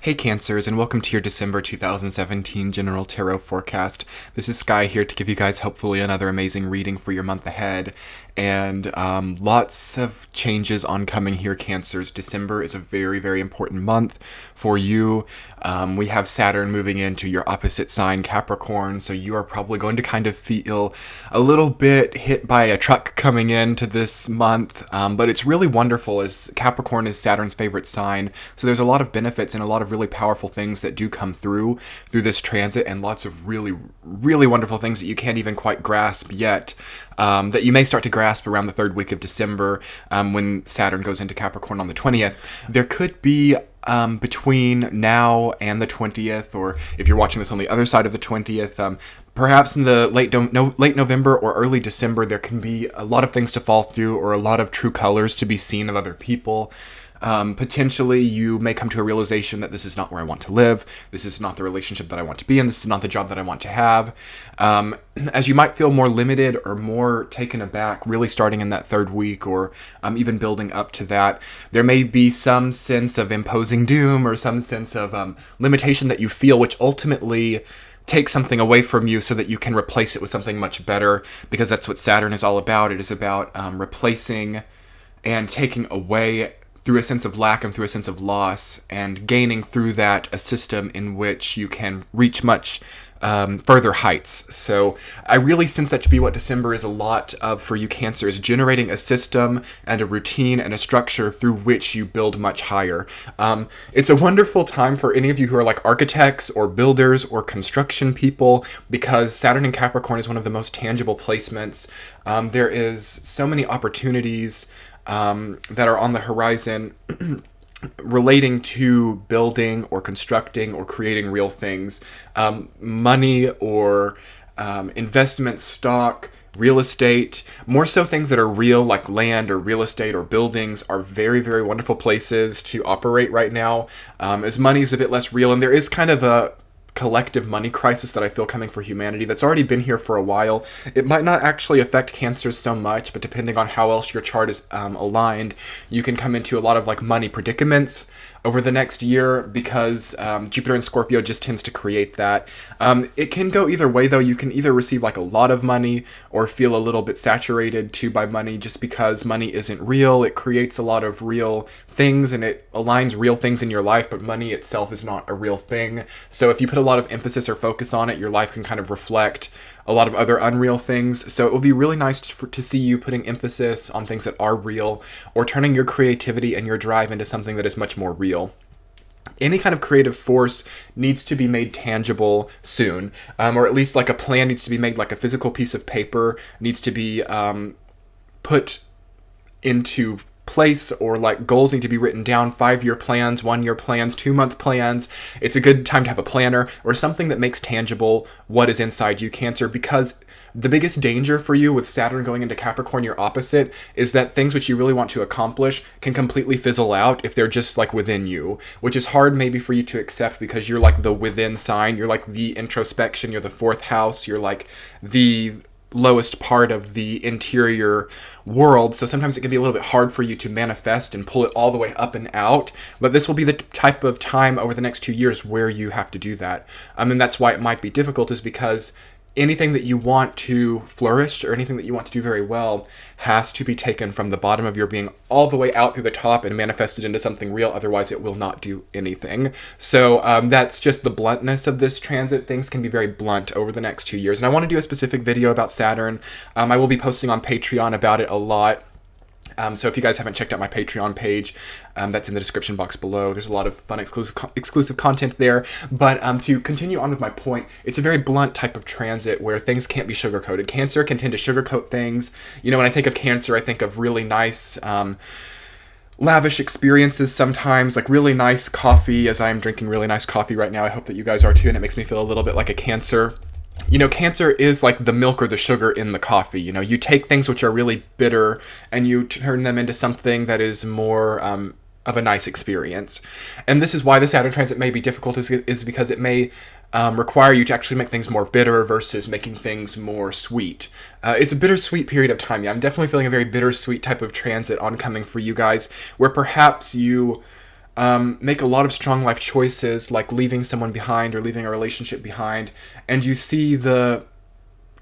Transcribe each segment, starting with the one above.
Hey Cancers, and welcome to your December 2017 General Tarot Forecast. This is Sky here to give you guys hopefully another amazing reading for your month ahead. And lots of changes oncoming here, Cancers. December is a very, very important month for you. We have Saturn moving into your opposite sign, Capricorn, so you are probably going to kind of feel a little bit hit by a truck coming into this month. But it's really wonderful as Capricorn is Saturn's favorite sign, so there's a lot of benefits and a lot of really powerful things that do come through this transit, and lots of really, really wonderful things that you can't even quite grasp yet. That you may start to grasp around the third week of December when Saturn goes into Capricorn on the 20th. There could be between now and the 20th, or if you're watching this on the other side of the 20th, perhaps in the late November or early December, there can be a lot of things to fall through or a lot of true colors to be seen of other people. Potentially you may come to a realization that this is not where I want to live, this is not the relationship that I want to be in, this is not the job that I want to have. As you might feel more limited or more taken aback, really starting in that third week or even building up to that, there may be some sense of imposing doom or some sense of limitation that you feel, which ultimately takes something away from you so that you can replace it with something much better, because that's what Saturn is all about. It is about replacing and taking away through a sense of lack and through a sense of loss, and gaining through that a system in which you can reach much further heights. So I really sense that to be what December is a lot of for you Cancers, generating a system and a routine and a structure through which you build much higher. It's a wonderful time for any of you who are like architects or builders or construction people, because Saturn in Capricorn is one of the most tangible placements. There is so many opportunities that are on the horizon relating to building or constructing or creating real things. Money or investment, stock, real estate, more so things that are real like land or real estate or buildings, are very, very wonderful places to operate right now, as money is a bit less real, and there is kind of a collective money crisis that I feel coming for humanity that's already been here for a while. It might not actually affect Cancers so much, but depending on how else your chart is aligned, you can come into a lot of like money predicaments over the next year, because Jupiter in Scorpio just tends to create that. It can go either way though. You can either receive like a lot of money or feel a little bit saturated too by money, just because money isn't real. It creates a lot of real things and it aligns real things in your life, but money itself is not a real thing. So if you put a lot of emphasis or focus on it, your life can kind of reflect a lot of other unreal things. So it will be really nice to see you putting emphasis on things that are real, or turning your creativity and your drive into something that is much more real. Any kind of creative force needs to be made tangible soon, or at least like a plan needs to be made, like a physical piece of paper needs to be put into place, or like goals need to be written down, 5-year plans, 1-year plans, 2-month plans. It's a good time to have a planner or something that makes tangible what is inside you, Cancer, because the biggest danger for you with Saturn going into Capricorn, your opposite, is that things which you really want to accomplish can completely fizzle out if they're just like within you, which is hard maybe for you to accept because you're like the within sign, you're like the introspection, you're the fourth house, you're like the lowest part of the interior world, so sometimes it can be a little bit hard for you to manifest and pull it all the way up and out, but this will be the type of time over the next 2 years where you have to do that. And that's why it might be difficult, is because anything that you want to flourish or anything that you want to do very well has to be taken from the bottom of your being all the way out through the top and manifested into something real. Otherwise, it will not do anything. So that's just the bluntness of this transit. Things can be very blunt over the next 2 years. And I want to do a specific video about Saturn. I will be posting on Patreon about it a lot. So if you guys haven't checked out my Patreon page, that's in the description box below. There's a lot of fun exclusive content there. But to continue on with my point, it's a very blunt type of transit where things can't be sugar-coated. Cancer can tend to sugarcoat things. You know, when I think of Cancer, I think of really nice, lavish experiences sometimes, like really nice coffee, as I am drinking really nice coffee right now. I hope that you guys are too, and it makes me feel a little bit like a Cancer. You know, Cancer is like the milk or the sugar in the coffee. You know, you take things which are really bitter and you turn them into something that is more of a nice experience. And this is why the Saturn transit may be difficult, is because it may require you to actually make things more bitter versus making things more sweet. It's a bittersweet period of time. Yeah, I'm definitely feeling a very bittersweet type of transit oncoming for you guys, where perhaps you make a lot of strong life choices, like leaving someone behind or leaving a relationship behind, and you see the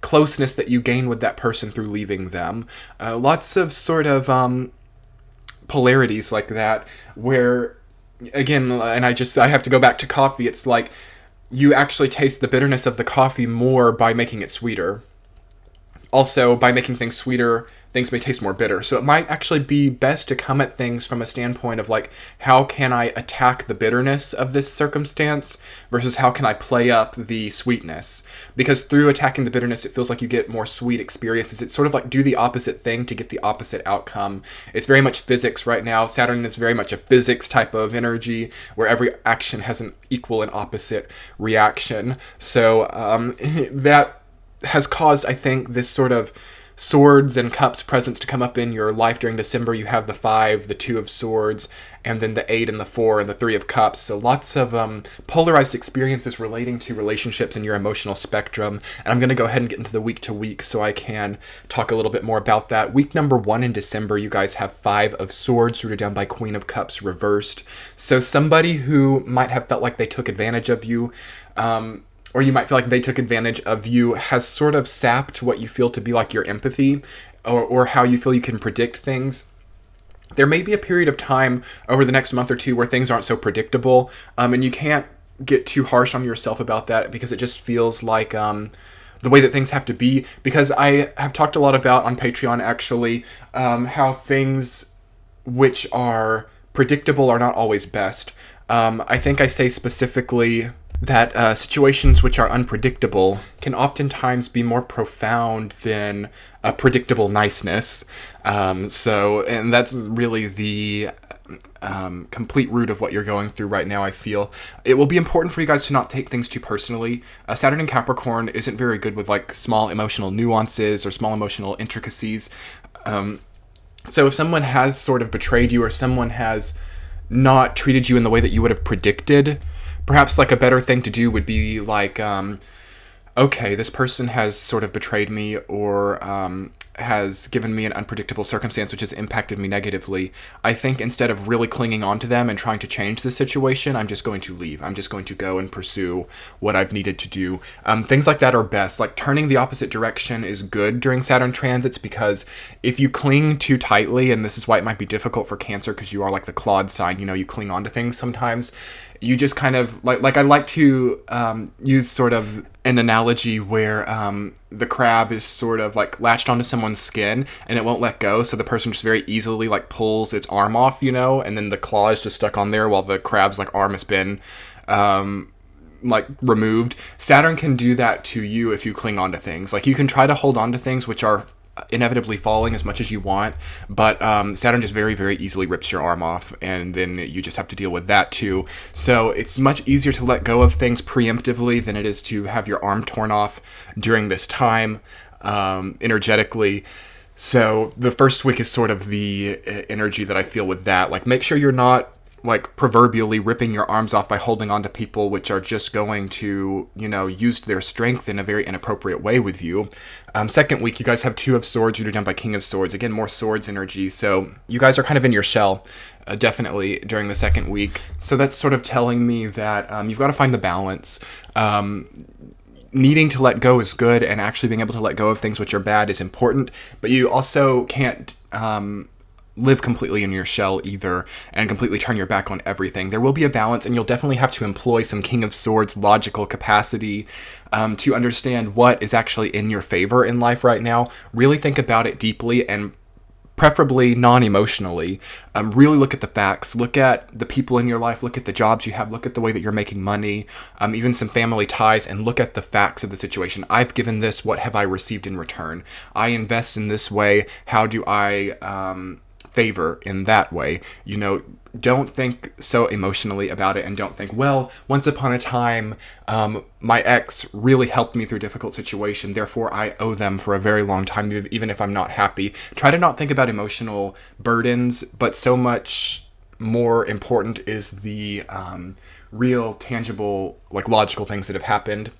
closeness that you gain with that person through leaving them. Lots of sort of polarities like that, where, again, and I have to go back to coffee, it's like you actually taste the bitterness of the coffee more by making it sweeter. Also, by making things sweeter, things may taste more bitter. So it might actually be best to come at things from a standpoint of like, how can I attack the bitterness of this circumstance versus how can I play up the sweetness? Because through attacking the bitterness, it feels like you get more sweet experiences. It's sort of like do the opposite thing to get the opposite outcome. It's very much physics right now. Saturn is very much a physics type of energy where every action has an equal and opposite reaction. So that has caused, I think, this sort of swords and cups presence to come up in your life during December. You have the 5, the 2 of swords, and then the 8 and the 4 and the 3 of cups. So lots of polarized experiences relating to relationships in your emotional spectrum. And I'm going to go ahead and get into the week to week so I can talk a little bit more about that. Week number 1 in December, you guys have 5 of swords rooted down by Queen of Cups reversed. So somebody who might have felt like they took advantage of you, or you might feel like they took advantage of you, has sort of sapped what you feel to be like your empathy, or how you feel you can predict things. There may be a period of time over the next month or two where things aren't so predictable, and you can't get too harsh on yourself about that because it just feels like the way that things have to be. Because I have talked a lot about on Patreon, actually, how things which are predictable are not always best. I think I say specifically that situations which are unpredictable can oftentimes be more profound than a predictable niceness. And that's really the complete root of what you're going through right now, I feel. It will be important for you guys to not take things too personally. Saturn in Capricorn isn't very good with like small emotional nuances or small emotional intricacies. So if someone has sort of betrayed you, or someone has not treated you in the way that you would have predicted, perhaps like a better thing to do would be like, okay, this person has sort of betrayed me, or has given me an unpredictable circumstance which has impacted me negatively. I think instead of really clinging on to them and trying to change the situation, I'm just going to leave. I'm just going to go and pursue what I've needed to do. Things like that are best. Like turning the opposite direction is good during Saturn transits, because if you cling too tightly, and this is why it might be difficult for Cancer because you are like the clawed sign, you cling on to things sometimes. You just kind of, like I like to use sort of an analogy where the crab is sort of like latched onto someone's skin and it won't let go, so the person just very easily like pulls its arm off, and then the claw is just stuck on there while the crab's like arm has been like removed. Saturn can do that to you if you cling on to things. Like you can try to hold on to things which are inevitably falling as much as you want, but Saturn just very, very easily rips your arm off, and then you just have to deal with that too. So it's much easier to let go of things preemptively than it is to have your arm torn off during this time, energetically. So the first week is sort of the energy that I feel with that. Like make sure you're not like proverbially ripping your arms off by holding on to people which are just going to, use their strength in a very inappropriate way with you. Second week, you guys have 2 of swords rooted down by King of Swords. Again, more swords energy. So you guys are kind of in your shell, definitely during the second week. So that's sort of telling me that you've got to find the balance. Needing to let go is good, and actually being able to let go of things which are bad is important, but you also can't live completely in your shell either and completely turn your back on everything. There will be a balance, and you'll definitely have to employ some King of Swords logical capacity to understand what is actually in your favor in life right now. Really think about it deeply, and preferably non-emotionally. Really look at the facts, look at the people in your life, look at the jobs you have, look at the way that you're making money, even some family ties, and look at the facts of the situation. I've given this, what have I received in return? I invest in this way, how do I favor in that way? Don't think so emotionally about it, and don't think, well, once upon a time, my ex really helped me through a difficult situation, therefore I owe them for a very long time, even if I'm not happy. Try to not think about emotional burdens, but so much more important is the real, tangible, like logical things that have happened.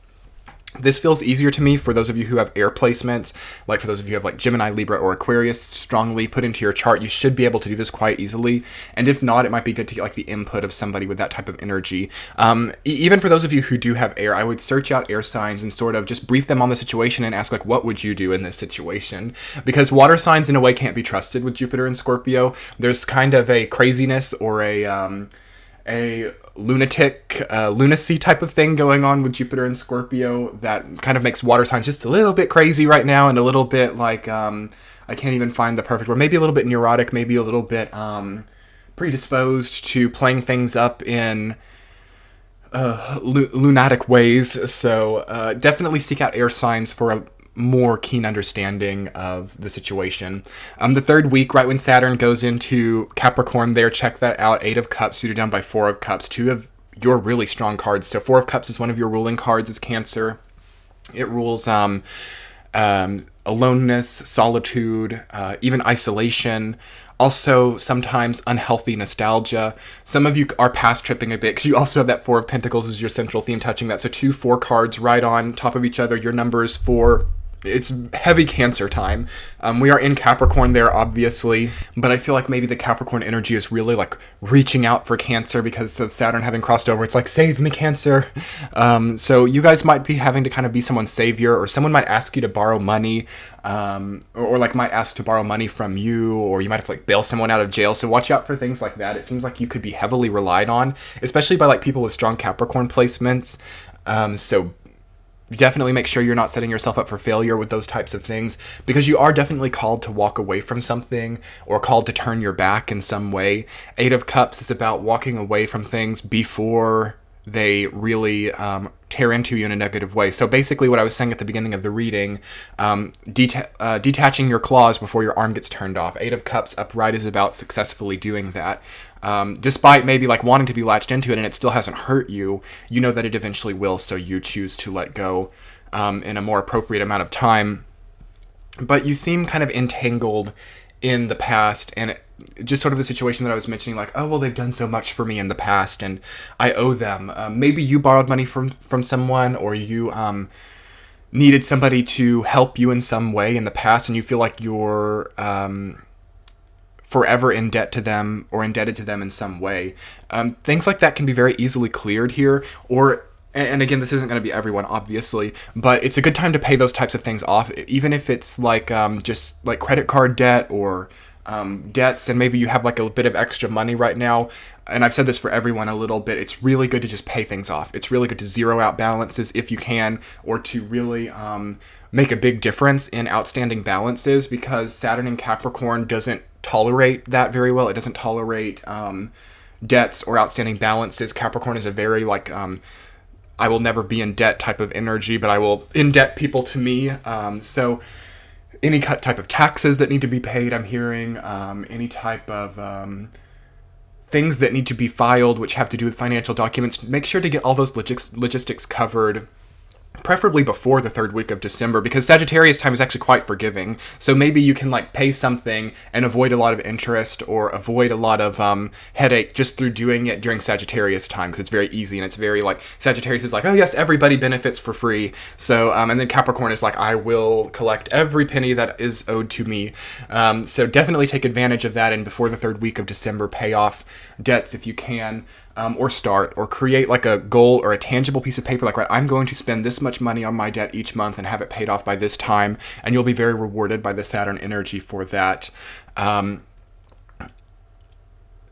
This feels easier to me for those of you who have air placements, like for those of you who have like Gemini, Libra, or Aquarius strongly put into your chart. You should be able to do this quite easily. And if not, it might be good to get like the input of somebody with that type of energy. Even for those of you who do have air, I would search out air signs and sort of just brief them on the situation and ask like, what would you do in this situation? Because water signs in a way can't be trusted with Jupiter and Scorpio. There's kind of a craziness or a lunacy type of thing going on with Jupiter and Scorpio that kind of makes water signs just a little bit crazy right now, and a little bit like I can't even find the perfect word. Maybe a little bit neurotic, maybe a little bit predisposed to playing things up in lunatic ways. So definitely seek out air signs for a more keen understanding of the situation. The third week, right when Saturn goes into Capricorn there, check that out. 8 of Cups suited down by 4 of Cups, 2 of your really strong cards. So 4 of Cups is one of your ruling cards, is Cancer. It rules aloneness, solitude, even isolation. Also, sometimes unhealthy nostalgia. Some of you are past tripping a bit because you also have that 4 of Pentacles as your central theme touching that. So 2 4 cards right on top of each other. Your numbers for... It's heavy Cancer time. We are in Capricorn there, obviously, but I feel like maybe the Capricorn energy is really like reaching out for Cancer because of Saturn having crossed over. It's like, save me, Cancer. So you guys might be having to kind of be someone's savior, or someone might ask you to borrow money, or like might ask to borrow money from you, or you might have to like bail someone out of jail. So watch out for things like that. It seems like you could be heavily relied on, especially by like people with strong Capricorn placements. So definitely make sure you're not setting yourself up for failure with those types of things, because you are definitely called to walk away from something or called to turn your back in some way. 8 of Cups is about walking away from things before they really tear into you in a negative way. So basically what I was saying at the beginning of the reading, detaching your claws before your arm gets turned off. 8 of Cups upright is about successfully doing that. Despite maybe like wanting to be latched into it and it still hasn't hurt you, you know that it eventually will, so you choose to let go in a more appropriate amount of time. But you seem kind of entangled in the past, and just sort of the situation that I was mentioning, like, oh, well, they've done so much for me in the past, and I owe them. Maybe you borrowed money from someone, or you needed somebody to help you in some way in the past, and you feel like you're forever in debt to them or indebted to them in some way. Things like that can be very easily cleared here, or... And again, this isn't going to be everyone, obviously, but it's a good time to pay those types of things off, even if it's like just like credit card debt or debts, and maybe you have like a bit of extra money right now. And I've said this for everyone a little bit. It's really good to just pay things off. It's really good to zero out balances if you can, or to really make a big difference in outstanding balances, because Saturn in Capricorn doesn't tolerate that very well. It doesn't tolerate debts or outstanding balances. Capricorn is a very like... I will never be in debt type of energy, but I will indebt people to me. So any type of taxes that need to be paid, I'm hearing, any type of things that need to be filed, which have to do with financial documents, make sure to get all those logistics covered, preferably before the third week of December, because Sagittarius time is actually quite forgiving. So maybe you can like pay something and avoid a lot of interest or avoid a lot of headache just through doing it during Sagittarius time, because it's very easy and it's very like, Sagittarius is like, oh yes, everybody benefits for free. So and then Capricorn is like, I will collect every penny that is owed to me. So definitely take advantage of that, and before the third week of December, pay off debts if you can. Or start, or create like a goal or a tangible piece of paper, like, right, I'm going to spend this much money on my debt each month and have it paid off by this time, and you'll be very rewarded by the Saturn energy for that.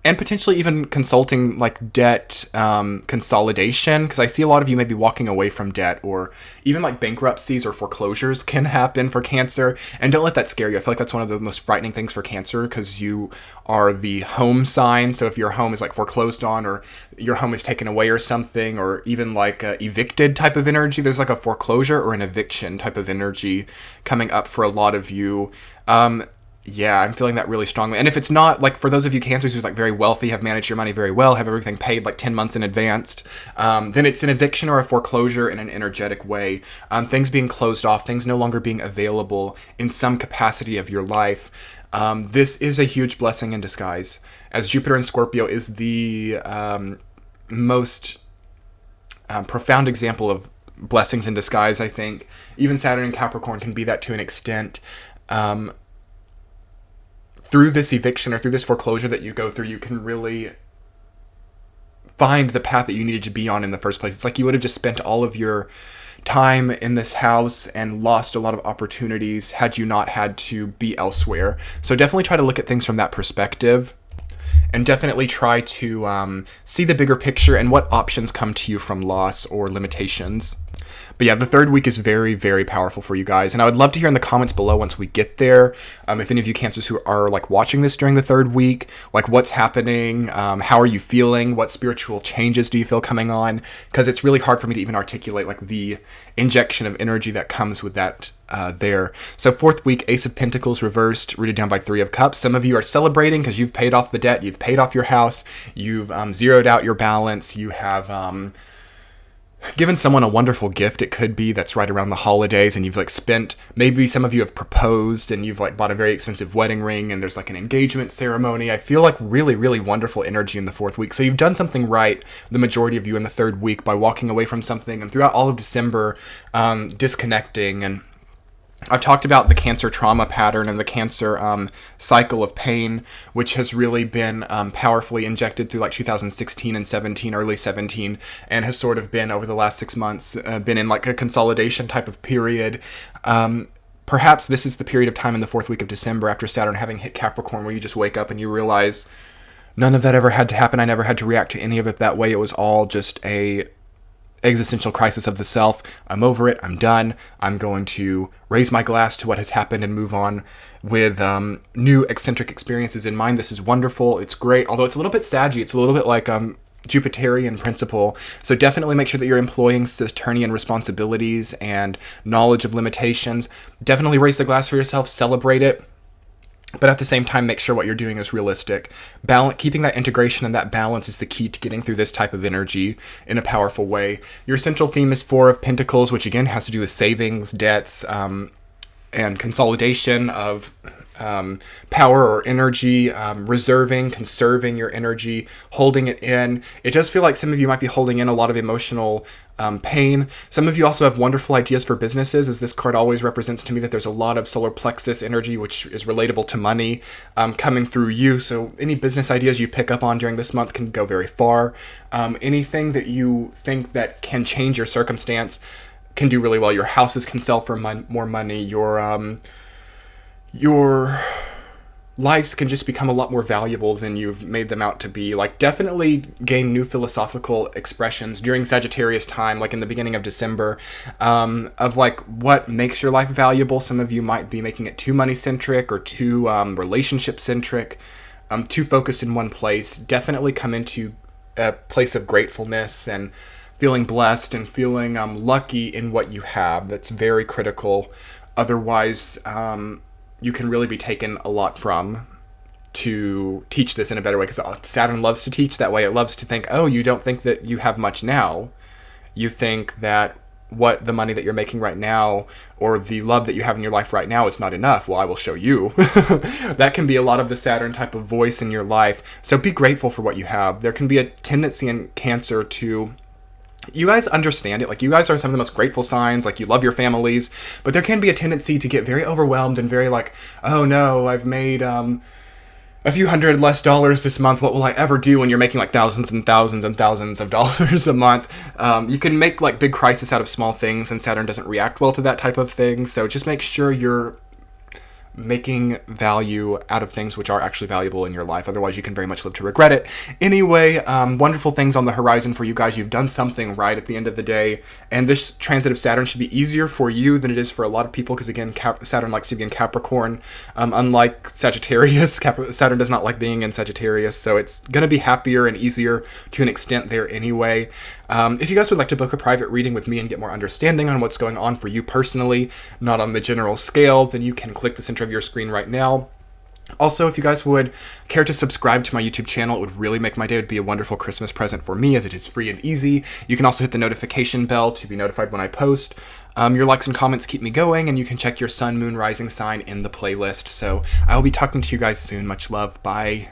And potentially even consulting like debt consolidation, because I see a lot of you may be walking away from debt, or even like bankruptcies or foreclosures can happen for Cancer. And don't let that scare you. I feel like that's one of the most frightening things for Cancer, because you are the home sign. So if your home is like foreclosed on, or your home is taken away or something, or even like a evicted type of energy, there's like a foreclosure or an eviction type of energy coming up for a lot of you. Yeah, I'm feeling that really strongly. And if it's not, like, for those of you Cancers who's like very wealthy, have managed your money very well, have everything paid like 10 months in advance, then it's an eviction or a foreclosure in an energetic way. Things being closed off, things no longer being available in some capacity of your life. This is a huge blessing in disguise, as Jupiter in Scorpio is the most profound example of blessings in disguise, I think. Even Saturn and Capricorn can be that to an extent. Through this eviction or through this foreclosure that you go through, you can really find the path that you needed to be on in the first place. It's like you would have just spent all of your time in this house and lost a lot of opportunities had you not had to be elsewhere. So definitely try to look at things from that perspective, and definitely try to see the bigger picture and what options come to you from loss or limitations. But yeah, the third week is very, very powerful for you guys. And I would love to hear in the comments below once we get there, if any of you Cancers who are like watching this during the third week, like what's happening, how are you feeling, what spiritual changes do you feel coming on? Because it's really hard for me to even articulate like the injection of energy that comes with that there. So fourth week, Ace of Pentacles reversed, rooted down by Three of Cups. Some of you are celebrating because you've paid off the debt, you've paid off your house, you've zeroed out your balance, you have given someone a wonderful gift. It could be that's right around the holidays, and you've like spent, maybe some of you have proposed and you've like bought a very expensive wedding ring and there's like an engagement ceremony. I feel like really, really wonderful energy in the fourth week. So you've done something right, the majority of you, in the third week by walking away from something, and throughout all of December, disconnecting. And I've talked about the Cancer trauma pattern and the Cancer cycle of pain, which has really been powerfully injected through like 2016 and 17, early 17, and has sort of been over the last 6 months, been in like a consolidation type of period. Perhaps this is the period of time in the fourth week of December after Saturn having hit Capricorn where you just wake up and you realize none of that ever had to happen. I never had to react to any of it that way. It was all just a existential crisis of the self. I'm over it. I'm done. I'm going to raise my glass to what has happened and move on with new eccentric experiences in mind. This is wonderful. It's great. Although it's a little bit saggy. It's a little bit like Jupiterian principle. So definitely make sure that you're employing Saturnian responsibilities and knowledge of limitations. Definitely raise the glass for yourself. Celebrate it. But at the same time, make sure what you're doing is realistic. Keeping that integration and that balance is the key to getting through this type of energy in a powerful way. Your central theme is Four of Pentacles, which again has to do with savings, debts, and consolidation of power or energy, reserving, conserving your energy, holding it in. It does feel like some of you might be holding in a lot of emotional pain. Some of you also have wonderful ideas for businesses, as this card always represents to me that there's a lot of solar plexus energy, which is relatable to money, coming through you. So any business ideas you pick up on during this month can go very far. Anything that you think that can change your circumstance can do really well. Your houses can sell for more money. Your lives can just become a lot more valuable than you've made them out to be. Like, definitely gain new philosophical expressions during Sagittarius time, like in the beginning of December, of like what makes your life valuable. Some of you might be making it too money-centric or too relationship-centric, too focused in one place. Definitely come into a place of gratefulness and feeling blessed and feeling lucky in what you have. That's very critical. Otherwise, you can really be taken a lot from to teach this in a better way, because Saturn loves to teach that way. It loves to think, oh, you don't think that you have much now. You think that what the money that you're making right now or the love that you have in your life right now is not enough. Well, I will show you. That can be a lot of the Saturn type of voice in your life. So be grateful for what you have. There can be a tendency in Cancer to... You guys understand it. Like, you guys are some of the most grateful signs. Like, you love your families. But there can be a tendency to get very overwhelmed and very like, oh no, I've made a few $100 less this month. What will I ever do when you're making like thousands and thousands and thousands of dollars a month? You can make like big crisis out of small things, and Saturn doesn't react well to that type of thing. So just make sure you're making value out of things which are actually valuable in your life. Otherwise, you can very much live to regret it. Anyway, wonderful things on the horizon for you guys. You've done something right at the end of the day. And this transit of Saturn should be easier for you than it is for a lot of people, because again, Saturn likes to be in Capricorn. Unlike Sagittarius, Saturn does not like being in Sagittarius. So it's going to be happier and easier to an extent there anyway. If you guys would like to book a private reading with me and get more understanding on what's going on for you personally, not on the general scale, then you can click the center of your screen right now. Also, if you guys would care to subscribe to my YouTube channel, it would really make my day. It would be a wonderful Christmas present for me, as it is free and easy. You can also hit the notification bell to be notified when I post. Your likes and comments keep me going, and you can check your sun, moon, rising sign in the playlist. So I will be talking to you guys soon. Much love. Bye.